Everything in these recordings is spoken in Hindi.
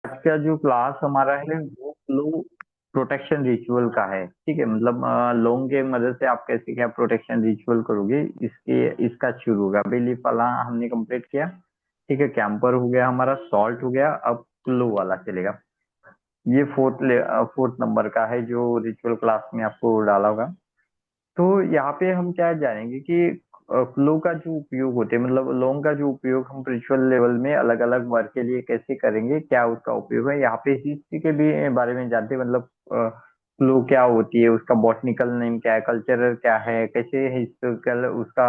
आज का जो क्लास हमारा है वो फ्लू प्रोटेक्शन रिचुअल का है। ठीक है, मतलब लोंग की मदद से आप कैसे क्या प्रोटेक्शन रिचुअल करोगे, इसके इसका शुरू होगा। बिलीफ वाला हमने कंप्लीट किया। ठीक है, कैंपर हो गया, हमारा सॉल्ट हो गया, अब फ्लू वाला चलेगा। ये फोर्थ नंबर का है जो रिचुअल क्लास में आपको डाला होगा। तो यहाँ पे हम क्या जानेंगे कि फ्लो का जो उपयोग होते हैं, मतलब लॉन्ग का जो उपयोग हम रिचुअल लेवल में अलग अलग वर्क के लिए कैसे करेंगे, क्या उसका उपयोग है। यहाँ पे हिस्ट्री के भी बारे में जानते हैं, मतलब फ्लो क्या होती है, उसका बॉटनिकल नेम क्या है, कल्चरल क्या है, कैसे हिस्टोरिकल उसका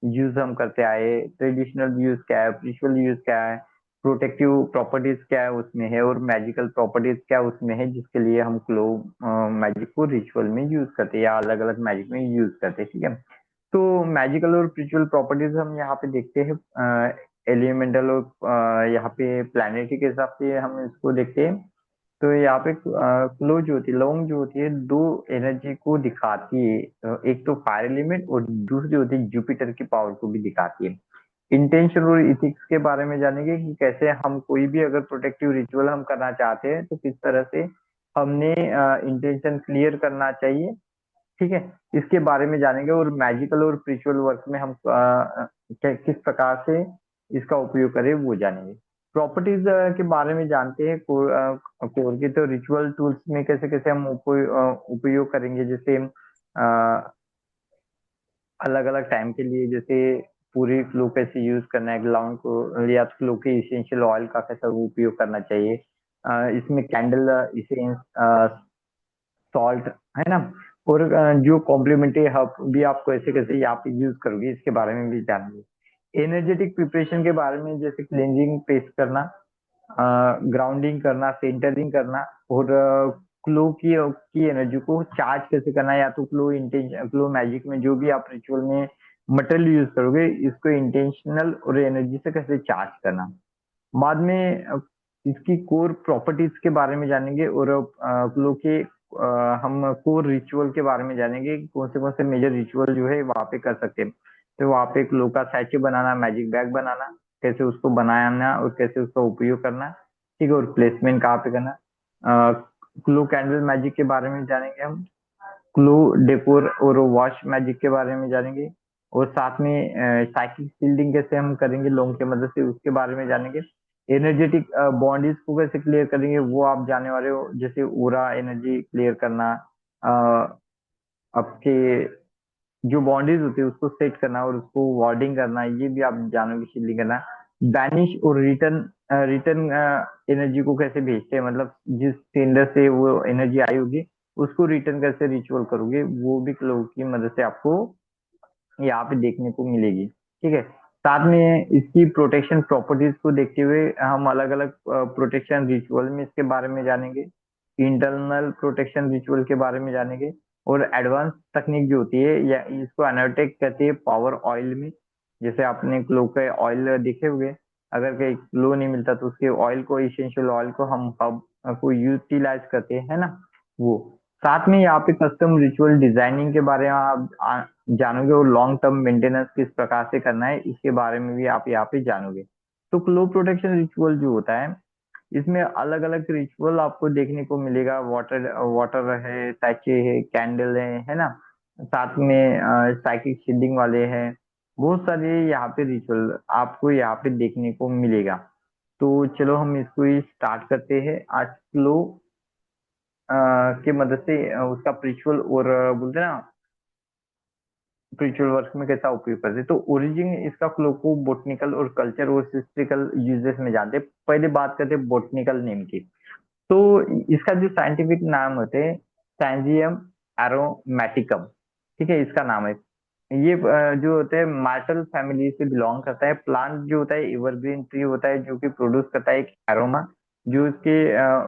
यूज हम करते आए, ट्रेडिशनल यूज क्या है, रिचुअल यूज क्या है, प्रोटेक्टिव प्रॉपर्टीज क्या है उसमें है, और मैजिकल प्रॉपर्टीज क्या उसमें है, जिसके लिए हम क्लो मैजिक को रिचुअल में यूज करते हैं या अलग अलग मैजिक में यूज करते हैं। ठीक है, तो मैजिकल और स्पिरिचुअल प्रॉपर्टीज हम यहाँ पे देखते हैं। एलिमेंटल और यहाँ पे प्लानिटी के हिसाब से हम इसको देखते हैं। तो यहाँ पे क्लो जो होती है, लौंग जो होती है, दो एनर्जी को दिखाती है। एक तो फायर एलिमेंट और दूसरी होती है जुपिटर की पावर को भी दिखाती है। इंटेंशन और इथिक्स के बारे में जानेंगे कि कैसे हम कोई भी अगर प्रोटेक्टिव रिचुअल हम करना चाहते हैं तो किस तरह से हमने इंटेंशन क्लियर करना चाहिए। ठीक है, इसके बारे में जानेंगे। और मैजिकल और स्पिरिचुअल वर्क में हम किस प्रकार से इसका उपयोग करें वो जानेंगे। प्रॉपर्टीज के बारे में जानते हैं। कोर के तो रिचुअल टूल्स में कैसे कैसे हम उपयोग करेंगे, जैसे अलग अलग टाइम के लिए, जैसे पूरी फ्लो कैसे यूज करना है, ग्राउंड को या फ्लो के इसेंशियल ऑयल का कैसा उपयोग करना चाहिए। इसमें कैंडल इसेंस, सॉल्ट, है ना। और जो कॉम्प्लीमेंट्री हब भी आप कैसे कैसे यहाँ पे यूज करोगे, इसके बारे में भी जानेंगे। एनर्जेटिक प्रिपरेशन के बारे में, जैसे क्लेंजिंग पेस्ट करना, ग्राउंडिंग करना, सेंटरिंग करना, और क्लो की एनर्जी को चार्ज कैसे करना है। या तो क्लो मैजिक में जो भी आप रिचुअल में मटेरियल यूज करोगे, इसको इंटेंशनल और एनर्जी से कैसे चार्ज करना। बाद में इसकी कोर प्रॉपर्टीज के बारे में जानेंगे। और क्लो के हम कोर रिचुअल के बारे में जानेंगे कि कौन से मेजर रिचुअल जो है वहाँ पे कर सकते हैं। तो वहाँ पे क्लो का सैचे बनाना, मैजिक बैग बनाना, कैसे उसको बनाना और कैसे उसका उपयोग करना। ठीक है, और प्लेसमेंट कहाँ पे करना। क्लो कैंडल मैजिक के बारे में जानेंगे हम। क्लो डेकोर और वॉश मैजिक के बारे में जानेंगे। और साथ में साइकिक शील्डिंग कैसे हम करेंगे लोगों की मदद से, उसके बारे में जानेंगे। एनर्जेटिक बॉन्डीज को कैसे क्लियर करेंगे वो आप जाने वाले हो, जैसे ओरा एनर्जी क्लियर करना, अ, आपके जो बाउंड्रीज होती है उसको सेट करना और उसको वार्डिंग करना, ये भी आप जानोगे। शील्डिंग करना, बैनिश और रिटर्न रिटर्न एनर्जी को कैसे भेजते हैं, मतलब जिस सेंडर से वो एनर्जी आई होगी उसको रिटर्न कैसे रिचुअल करोगे, वो भी लोगों की मदद से आपको यहाँ पे देखने को मिलेगी। ठीक है, साथ में इसकी प्रोटेक्शन प्रॉपर्टीज को देखते हुए हम अलग अलग प्रोटेक्शन रिचुअल में इसके बारे में जानेंगे। इंटरनल प्रोटेक्शन रिचुअल के बारे में जानेंगे। और एडवांस तकनीक जो होती है, या इसको एनालिटिक कहते हैं पावर ऑयल में। जैसे आपने क्लो के ऑयल देखे हुए, अगर कहीं क्लो नहीं मिलता तो उसके ऑयल को, इसेंशियल ऑयल को हम हब को यूटिलाइज करते हैं, है ना। वो साथ में यहाँ पे कस्टम रिचुअल डिजाइनिंग के बारे में आप जानोगे। और लॉन्ग टर्म मेंटेनेंस किस प्रकार से करना है, इसके बारे में भी आप यहाँ पे जानोगे। तो क्लो प्रोटेक्शन रिचुअल जो होता है, इसमें अलग अलग रिचुअल आपको देखने को मिलेगा। वाटर वाटर है, सैचे है, कैंडल है ना। साथ में साइकिक शील्डिंग वाले हैं। बहुत सारे यहाँ पे रिचुअल आपको यहाँ पे देखने को मिलेगा। तो चलो हम इसको ही स्टार्ट करते हैं। आज क्लो की मदद से उसका रिचुअल और बोलते हैं ना, स्पिरिचुअल वर्क में कैसा उपयोग करते हैं। तो ओरिजिन इसका फ्लो को बोटनिकल और कल्चर और हिस्ट्रिकल यूजेस में जानते हैं। पहले बात करते हैं बोटनिकल नेम की। तो इसका जो साइंटिफिक नाम होते हैं, सैंजियम एरोमेटिकम। ठीक है, इसका नाम है। ये जो होते हैं मार्टल फैमिली से बिलोंग करता है। प्लांट जो होता है एवरग्रीन ट्री होता है, जो कि प्रोड्यूस करता है एक एरोमा। जो इसके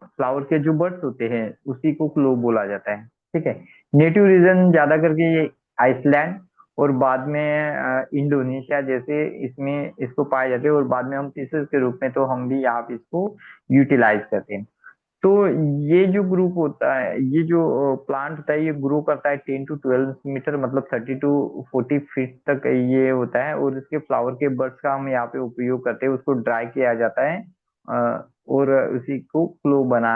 फ्लावर के जो बर्ड्स होते हैं उसी को क्लो बोला जाता है। ठीक है, नेटिव रीजन ज्यादा करके ये आइसलैंड और बाद में इंडोनेशिया जैसे इसमें इसको पाए जाते हैं। और बाद में हम पीसेस के रूप में तो हम भी यहाँ पे इसको यूटिलाइज करते हैं। तो ये जो ग्रुप होता है, ये जो प्लांट होता है, ये ग्रो करता है 10 to 12 मीटर, मतलब 30 to 40 फीट तक ये होता है। और इसके फ्लावर के बड्स का हम यहाँ पे उपयोग करते हैं, उसको ड्राई किया जाता है और उसी को क्लो बना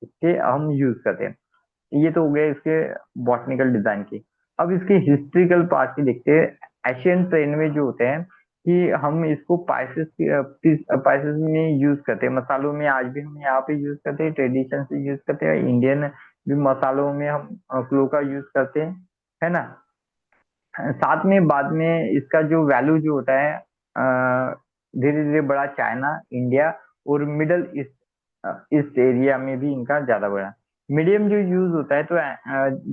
के हम यूज करते हैं। ये तो हो गया इसके बॉटनिकल डिजाइन की। अब इसके हिस्ट्रिकल पार्ट की देखते हैं। एशियन ट्रेन में जो होते हैं कि हम इसको स्पाइसेस में यूज करते हैं, मसालों में आज भी हम यहाँ पे यूज करते हैं, ट्रेडिशन से यूज करते हैं, इंडियन भी मसालों में हम क्लो का यूज करते हैं, है ना। साथ में बाद में इसका जो वैल्यू जो होता है धीरे धीरे बड़ा चाइना, इंडिया और मिडल ईस्ट इस एरिया में भी इनका ज्यादा बढ़ा। मीडियम जो यूज होता है तो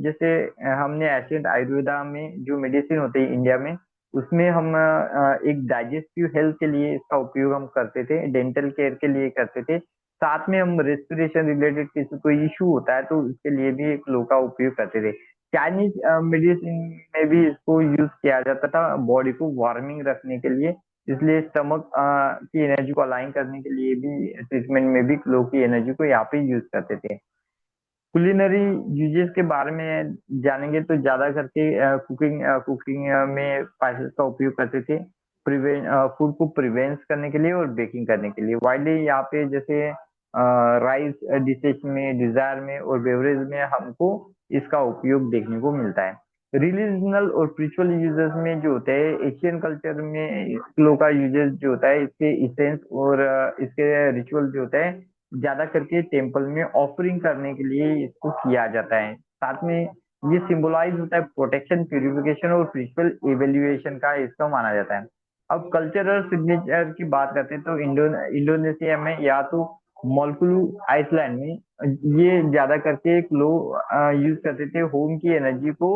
जैसे हमने एशियंट आयुर्वेदा में जो मेडिसिन होती है इंडिया में, उसमें हम एक डाइजेस्टिव हेल्थ के लिए इसका उपयोग हम करते थे, डेंटल केयर के लिए करते थे। साथ में हम रेस्पिरेशन रिलेटेड किसी कोई इशू होता है तो उसके लिए भी एक लो का उपयोग करते थे। चाइनीज मेडिसिन में भी इसको यूज किया जाता था बॉडी को वार्मिंग रखने के लिए, इसलिए स्टमक की एनर्जी को अलाइन करने के लिए भी ट्रीटमेंट में भी क्लो की एनर्जी को यहाँ पे यूज करते थे। कुलिनरी यूजेस के बारे में जानेंगे तो ज्यादा करके कुकिंग में स्पाइसेस का उपयोग करते थे, प्रिवेंट फूड को प्रिवेंस करने के लिए और बेकिंग करने के लिए। वाइडली यहाँ पे जैसे राइस डिशेस में, डिजायर में और बेवरेज में हमको इसका उपयोग देखने को मिलता है। रिलीजनल और स्पिरिचुअल यूजेस में जो होते हैं, एशियन कल्चर में क्लो का यूजेस जो होता है, इसके इसेंस और इसके रिचुअल जो होता है ज्यादा करके टेम्पल में ऑफरिंग करने के लिए इसको किया जाता है। साथ में ये सिंबलाइज होता है प्रोटेक्शन, प्यूरिफिकेशन और स्पिरिचुअल इवेल्युएशन का इसका माना जाता है। अब कल्चरल सिग्नेचर की बात करते हैं तो इंडोनेशिया में या तो मोलकुलु आइसलैंड में ये ज्यादा करके एक लो यूज करते थे होम की एनर्जी को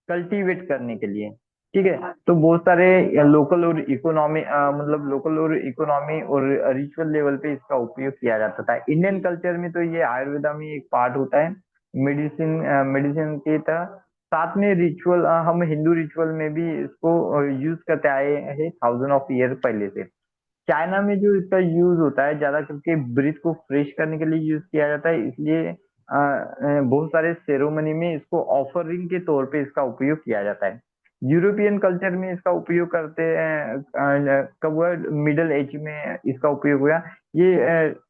कल्टीवेट करने के लिए। ठीक है, तो बहुत सारे लोकल और इकोनॉमी मतलब लोकल और इकोनॉमी और रिचुअल लेवल पे इसका उपयोग किया जाता था। इंडियन कल्चर में तो ये आयुर्वेदा में एक पार्ट होता है, मेडिसिन मेडिसिन की तरह। साथ में रिचुअल हम हिंदू रिचुअल में भी इसको यूज करते आए हैं थाउजेंड ऑफ ईयर पहले से। चाइना में जो इसका यूज होता है ज्यादा करके ब्रीथ को फ्रेश करने के लिए यूज किया जाता है, इसलिए बहुत सारे सेरेमनी में इसको ऑफरिंग के तौर पे इसका उपयोग किया जाता है। यूरोपियन कल्चर में इसका उपयोग करते हैं कब हुआ, मिडल एज में इसका उपयोग हुआ। ये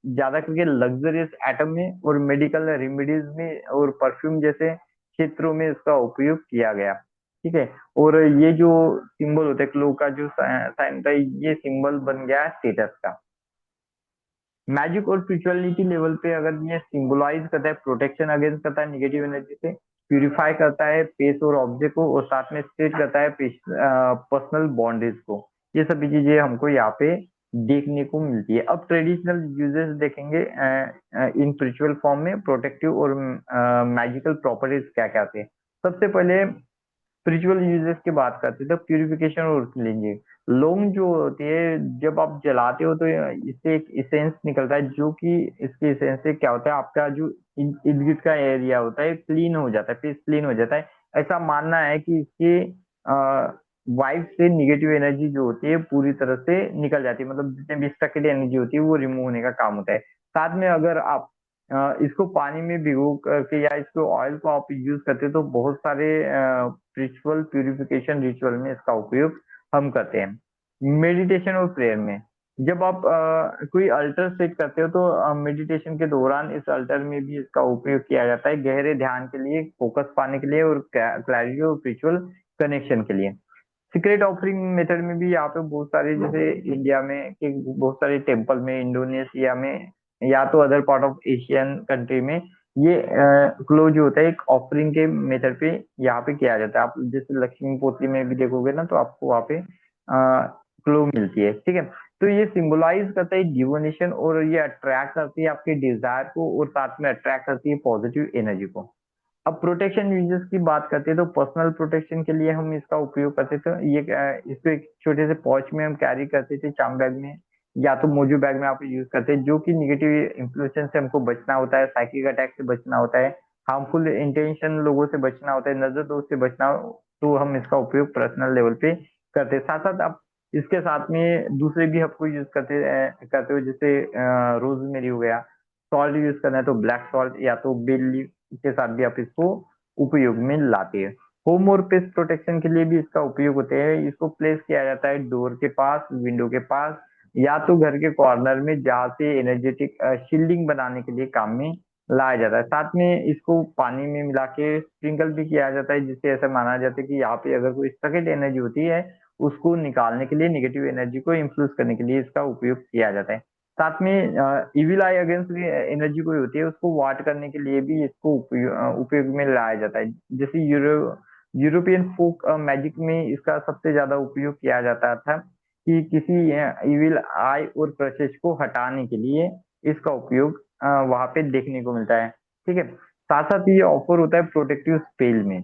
ज्यादा करके लग्जरियस आइटम में और मेडिकल रेमेडीज में और परफ्यूम जैसे क्षेत्रों में इसका उपयोग किया गया। ठीक है, और ये जो सिंबल होता है क्लो का जो साइन होता है, ये सिंबल बन गया है स्टेटस का। मैजिक और स्पिरिचुअलिटी लेवल पे अगर ये सिंबलाइज करता है प्रोटेक्शन अगेंस्ट करता है निगेटिव एनर्जी से, प्यूरिफाई करता है पेस और ऑब्जेक्ट को, और साथ में स्ट्रेट करता है पर्सनल बाउंड्रीज को। ये सभी चीजें हमको यहाँ पे देखने को मिलती है। अब ट्रेडिशनल यूजेस देखेंगे इन स्पिरिचुअल फॉर्म में प्रोटेक्टिव और मैजिकल प्रॉपर्टीज क्या क्या थे। सबसे पहले स्पिरिचुअल यूजेस की बात करते हैं तो प्यूरिफिकेशन और क्लींजिंग। लौंग जो होती है जब आप जलाते हो तो इससे एक इसेंस निकलता है, जो कि इसके इसेंस से क्या होता है, आपका जो इर्द गिर्द का एरिया होता है क्लीन हो जाता है, पीस क्लीन हो जाता है। ऐसा मानना है कि इसके वाइब से निगेटिव एनर्जी जो होती है पूरी तरह से निकल जाती है, मतलब जितने भी स्टकेड एनर्जी होती है वो रिमूव होने का काम होता है। साथ में अगर आप इसको पानी में भिगो करके या इसको ऑयल को आप यूज करते हो तो बहुत सारे रिचुअल प्यूरिफिकेशन रिचुअल में इसका उपयोग हम करते हैं। मेडिटेशन और प्रेयर में जब आप कोई अल्टर सेट करते हो तो मेडिटेशन के दौरान इस अल्टर में भी इसका उपयोग किया जाता है, गहरे ध्यान के लिए, फोकस पाने के लिए और क्लैरिटी और स्पिरिचुअल कनेक्शन के लिए। सीक्रेट ऑफरिंग मेथड में भी यहाँ पे बहुत सारे, जैसे इंडिया में कि बहुत सारे टेम्पल में, इंडोनेशिया में या तो other part of Asian country में ये क्लो जो होता है एक ऑफरिंग के मेथड पे यहाँ पे किया जाता है। आप जैसे लक्ष्मी पोथी में भी देखोगे ना तो आपको वहाँ पे क्लो मिलती है। ठीक है, तो ये सिंबलाइज करता है डिवोनेशन और ये अट्रैक्ट करती है आपके डिजायर को और साथ में अट्रैक्ट करती है पॉजिटिव एनर्जी को। अब प्रोटेक्शन यूजेस की बात करते हैं तो पर्सनल प्रोटेक्शन के लिए हम इसका उपयोग करते थे। ये इसको एक छोटे से पॉच में हम कैरी करते थे, चाम बैग में या तो मोजू बैग में आप यूज करते हैं, जो कि निगेटिव इन्फ्लुएंस से हमको बचना होता है, साइकिक अटैक से बचना होता है, हार्मफुल इंटेंशन लोगों से बचना होता है, नजर दोष से बचना तो हम इसका उपयोग पर्सनल लेवल पे करते हैं। साथ साथ आप इसके साथ में दूसरे भी आपको यूज करते हो, जैसे रोजमेरी हो गया। सॉल्ट यूज करना है तो ब्लैक सॉल्ट या तो बेल के साथ भी आप इसको उपयोग में लाते हैं। होम और पेस्ट प्रोटेक्शन के लिए भी इसका उपयोग होते हैं। इसको प्लेस किया जाता है डोर के पास, विंडो के पास या तो घर के कॉर्नर में जहाँ से एनर्जेटिक शील्डिंग बनाने के लिए काम में लाया जाता है। साथ में इसको पानी में मिला के स्प्रिंकल भी किया जाता है, जिससे ऐसा माना जाता है कि यहाँ पे अगर कोई स्टकेट एनर्जी होती है उसको निकालने के लिए, नेगेटिव एनर्जी को इन्फ्लुएंस करने के लिए इसका उपयोग किया जाता है। साथ में इविल आई अगेंस्ट एनर्जी कोई होती है उसको वाट करने के लिए भी इसको उपयोग में लाया जाता है। जैसे यूरोपियन फोक मैजिक में इसका सबसे ज्यादा उपयोग किया जाता था कि किसी इविल आई और क्रसेस को हटाने के लिए इसका उपयोग वहां पे देखने को मिलता है। ठीक है, साथ साथ ये ऑफर होता है प्रोटेक्टिव स्पेल में।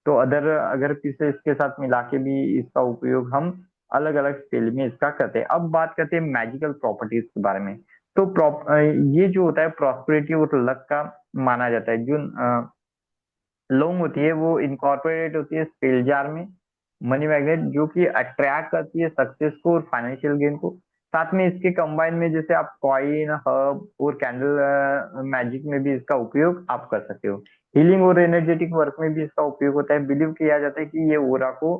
तो अदर अगर किसी इसके साथ मिला के भी इसका उपयोग हम अलग अलग स्पेल में इसका करते हैं। अब बात करते हैं मैजिकल प्रॉपर्टीज के बारे में। तो ये जो होता है प्रॉस्पेरिटी और लक का माना जाता है। जो लौंग होती है वो इनकॉर्पोरेट होती है स्पेल जार में, मनी मैग्नेट, जो कि अट्रैक्ट करती है सक्सेस को और फाइनेंशियल गेन को। साथ में इसके कंबाइन में जैसे आप कॉइन, हर्ब और कैंडल मैजिक में भी इसका उपयोग आप कर सकते हो। हीलिंग और एनर्जेटिक वर्क में भी इसका उपयोग होता है। बिलीव किया जाता है कि ये ओरा को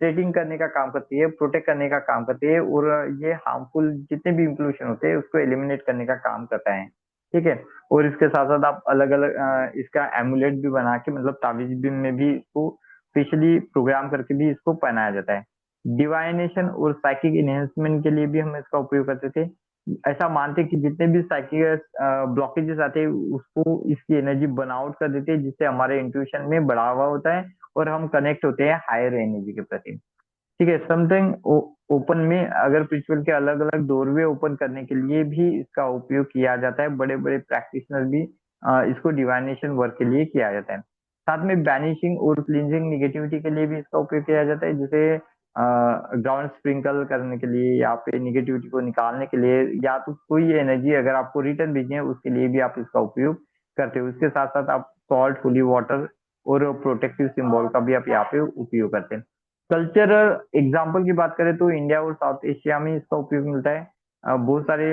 सेटिंग करने का काम करती है, प्रोटेक्ट करने का काम करती है, और ये हार्मफुल जितने भी इंप्लूशन होते हैं उसको एलिमिनेट करने का काम करता है। ठीक है, और इसके साथ साथ आप अलग अलग इसका एमुलेट भी बना के, मतलब ताबीज भी में भी इसको स्पेशली प्रोग्राम करके भी इसको पहनाया जाता है। डिवाइनेशन और साइकिक इनहेंसमेंट के लिए भी हम इसका उपयोग करते थे। ऐसा मानते हैं कि जितने भी साइकिक ब्लॉकेजेस आते हैं उसको इसकी एनर्जी बर्न आउट कर देती है, जिससे हमारे इंट्यूशन में बढ़ावा होता है और हम कनेक्ट होते हैं हायर एनर्जी के प्रति। ठीक है, समथिंग ओपन में अगर रिचुअल के अलग अलग डोरवे ओपन करने के लिए भी इसका उपयोग किया जाता है। बड़े बड़े प्रैक्टिशनर भी इसको डिवाइनेशन वर्क के लिए किया जाता है। साथ में बैनिशिंग और क्लींजिंग निगेटिविटी के लिए भी इसका उपयोग किया जाता है, जैसे ग्राउंड स्प्रिंकल करने के लिए या फिर निगेटिविटी को निकालने के लिए, या तो कोई एनर्जी अगर आपको रिटर्न भेजनी है उसके लिए भी आप इसका उपयोग करते हो। इसके साथ साथ आप सॉल्ट, होली वाटर और प्रोटेक्टिव सिंबल का भी आप यहाँ पे उपयोग करते हैं। कल्चरल एग्जाम्पल की बात करें तो इंडिया और साउथ एशिया में इसका उपयोग मिलता है। बहुत सारे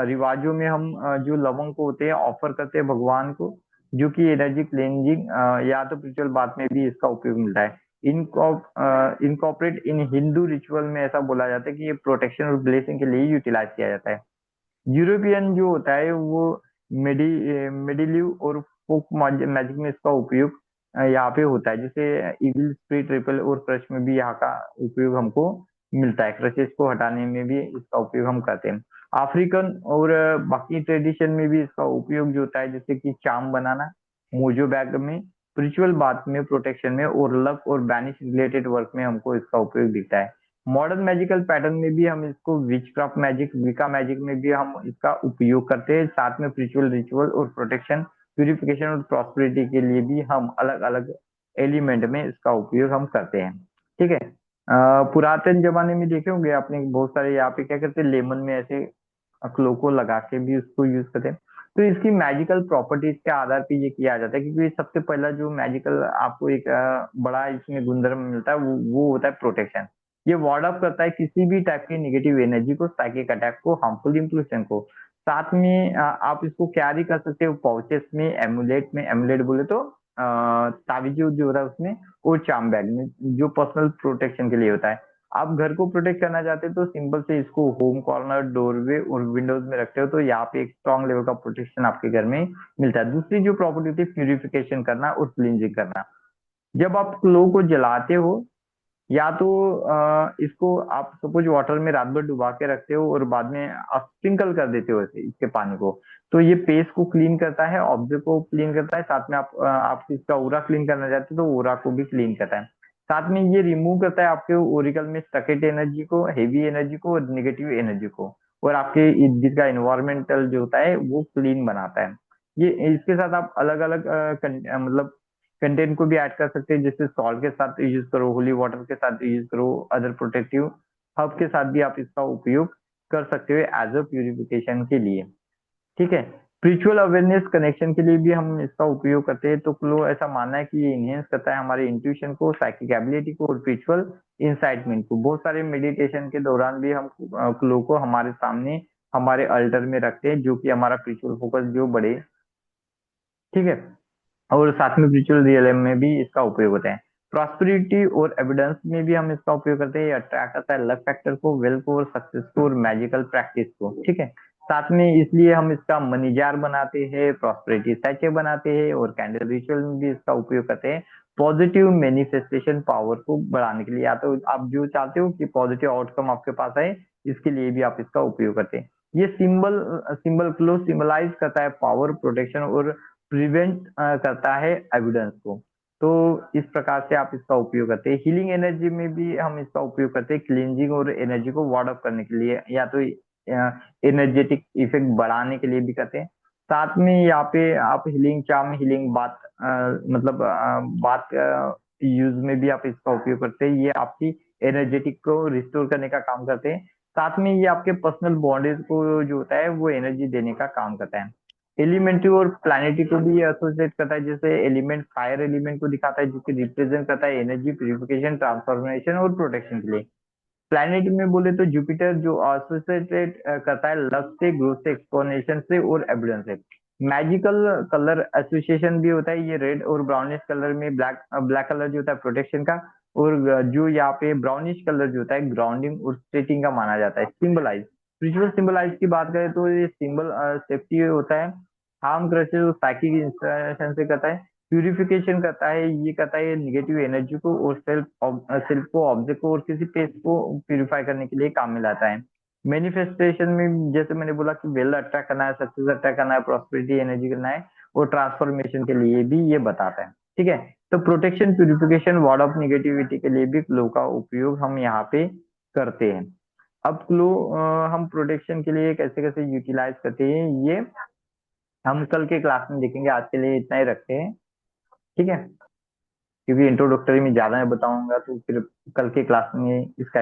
रिवाजों में हम जो लवंग को होते हैं ऑफर करते हैं भगवान को, जो कि एनर्जी क्लेंजिंग या तो स्पिरिचुअल बात में भी इसका उपयोग मिलता है। इनकॉर्पोरेट इन हिंदू रिचुअल में ऐसा बोला जाता है कि ये प्रोटेक्शन और ब्लेसिंग के लिए यूटिलाइज किया जाता है। यूरोपियन जो होता है वो मेडिलिव और फोक मैजिक में इसका उपयोग यहाँ पे होता है। जैसे इविल स्पिरिट रिपेल और क्रश में भी यहाँ का उपयोग हमको मिलता है। क्रशेस को हटाने में भी इसका उपयोग हम करते हैं। अफ्रीकन और बाकी ट्रेडिशन में भी इसका उपयोग जो होता है, जैसे कि चाम बनाना, मोजो बैग में, स्पिरिचुअल बात में, प्रोटेक्शन में, और लक और बैनिश रिलेटेड वर्क में हमको इसका उपयोग दिखता है। मॉडर्न मैजिकल पैटर्न में भी हम इसको विचक्राफ्ट मैजिक, विका मैजिक में भी हम इसका उपयोग करते हैं। साथ में स्पिरिचुअल रिचुअल और प्रोटेक्शन, प्यूरिफिकेशन और प्रॉस्पेरिटी के लिए भी हम अलग अलग एलिमेंट में इसका उपयोग हम करते हैं। ठीक है, पुरातन जमाने में देखे होंगे आपने बहुत सारे यहाँ पे क्या करते हैं, लेमन में ऐसे क्लो को लगा के भी उसको यूज करते हैं। तो इसकी मैजिकल प्रॉपर्टीज के आधार पे ये किया जाता है, क्योंकि सबसे पहला जो मैजिकल आपको एक बड़ा इसमें गुणधर्म मिलता है वो होता है प्रोटेक्शन। ये वार्ड ऑफ करता है किसी भी टाइप की नेगेटिव एनर्जी को, साइकिक अटैक को, हार्मफुल इंप्लूशन को। साथ में आप इसको कैरी कर सकते हो पाउचेस में, एमुलेट में, एमुलेट बोले तो ताबीज जो होता है उसमें, और चार्म बैग में, जो पर्सनल प्रोटेक्शन के लिए होता है। आप घर को प्रोटेक्ट करना चाहते हो तो सिंपल से इसको होम कॉर्नर, डोरवे और विंडोज में रखते हो तो यहाँ पे एक स्ट्रॉन्ग लेवल का प्रोटेक्शन आपके घर में मिलता है। दूसरी जो प्रॉपर्टी होती है प्यूरिफिकेशन करना और क्लींजिंग करना। जब आप क्लो को जलाते हो या तो इसको आप सपोज वाटर में रात भर डुबा के रखते हो और बाद में आप स्प्रिंकल कर देते हो ऐसे इसके पानी को, तो ये पेस्ट को क्लीन करता है, ऑब्जेक्ट को क्लीन करता है। साथ में आप इसका ओरा क्लीन करना चाहते हो तो ओरा को भी क्लीन करता है। साथ में ये रिमूव करता है आपके ओरिकल में स्टकेट एनर्जी को, हेवी एनर्जी को और निगेटिव एनर्जी को, और आपके इर्द गिर्द का इन्वायरमेंटल जो होता है वो क्लीन बनाता है। ये इसके साथ आप अलग अलग मतलब कंटेंट को भी ऐड कर सकते हैं, जैसे सॉल्ट के साथ यूज करो, होली वाटर के साथ यूज करो, अदर प्रोटेक्टिव हर्ब के साथ भी आप इसका उपयोग कर सकते हो एज अ प्यूरिफिकेशन के लिए। ठीक है, स्पिरिचुअल अवेयरनेस कनेक्शन के लिए भी हम इसका उपयोग करते हैं। तो क्लो ऐसा मानना है कि ये इनहेंस करता है हमारे इंट्यूशन को, साइकिक एबिलिटी को और स्पिरिचुअल इंसाइटमेंट को। बहुत सारे मेडिटेशन के दौरान भी हम क्लो को हमारे सामने हमारे अल्टर में रखते हैं, जो कि हमारा स्पिरिचुअल फोकस जो बढ़े। ठीक है, और साथ में स्पिरिचुअल रियलम में भी इसका उपयोग होता है। प्रॉस्पेरिटी और एविडेंस में भी हम इसका उपयोग करते हैं। ये अट्रैक्ट करता है लक फैक्टर को, वेल्थ को, और सक्सेस को, और मैजिकल प्रैक्टिस को। ठीक है, साथ में इसलिए हम इसका मनी जार बनाते हैं, प्रॉस्पेरिटी सैचे बनाते हैं, और कैंडल रिचुअल में भी इसका उपयोग करते हैं पॉजिटिव मैनिफेस्टेशन पावर को बढ़ाने के लिए। या तो आप जो चाहते हो कि पॉजिटिव आउटकम आपके पास आए, इसके लिए भी आप इसका उपयोग करते हैं। ये सिंबल सिंबल क्लो सिंबलाइज करता है पावर, प्रोटेक्शन, और प्रिवेंट करता है एविडेंस को। तो इस प्रकार से आप इसका उपयोग करते हैं। हीलिंग एनर्जी में भी हम इसका उपयोग करते हैं क्लींजिंग और एनर्जी को वार्ड अप करने के लिए, या तो एनर्जेटिक इफेक्ट बढ़ाने के लिए भी करते हैं। साथ में यहाँ पे आप हीलिंग चार्म, हीलिंग बात मतलब बात यूज में भी आप इसका उपयोग करते हैं। ये आपकी एनर्जेटिक को रिस्टोर करने का काम करते हैं। साथ में ये आपके पर्सनल बॉडीज को जो होता है वो एनर्जी देने का काम करता है। एलिमेंट्री और प्लानिटी को भी एसोसिएट करता है। जैसे एलिमेंट फायर एलिमेंट को दिखाता है, जो कि रिप्रेजेंट करता है एनर्जी, प्यूरिफिकेशन, ट्रांसफॉर्मेशन और प्रोटेक्शन के लिए। प्लैनेट में बोले तो जुपिटर जो एसोसिएटेड करता है लव से, ग्रोथ से, एक्सपोनेंशन से, और एबिडेंस से। मैजिकल कलर एसोसिएशन भी होता है। ये रेड और ब्राउनिश कलर में ब्लैक ब्लैक कलर जो होता है प्रोटेक्शन का, और जो यहाँ पे ब्राउनिश कलर जो होता है ग्राउंडिंग और स्ट्रेटिंग का माना जाता है। सिंबलाइज, स्पिरिचुअल सिंबलाइज की बात करें तो ये सिंबल सेफ्टी होता है, हार्म क्रशेस और साइकिक इंस्पिरेशन से करता है, प्यूरिफिकेशन करता है, ये करता है निगेटिव एनर्जी को और सेल्फ को, ऑब्जेक्ट को, और किसी पेज को प्यूरिफाई करने के लिए काम में लाता है। मैनिफेस्टेशन में जैसे मैंने बोला कि वेल अट्रैक्ट करना है, सक्सेस अट्रैक्ट करना है, प्रॉस्पेरिटी एनर्जी करना है, और ट्रांसफॉर्मेशन के लिए भी ये बताता है। ठीक है, तो protection, purification, ward of negativity के लिए भी क्लो का उपयोग हम यहाँ पे करते हैं। अब क्लो हम प्रोटेक्शन के लिए कैसे कैसे यूटिलाइज करते हैं, ये हम कल के क्लास में देखेंगे। आज के लिए इतना ही रखते हैं। ठीक है, क्योंकि इंट्रोडक्टरी में ज्यादा मैं बताऊंगा तो फिर कल के क्लास में इसका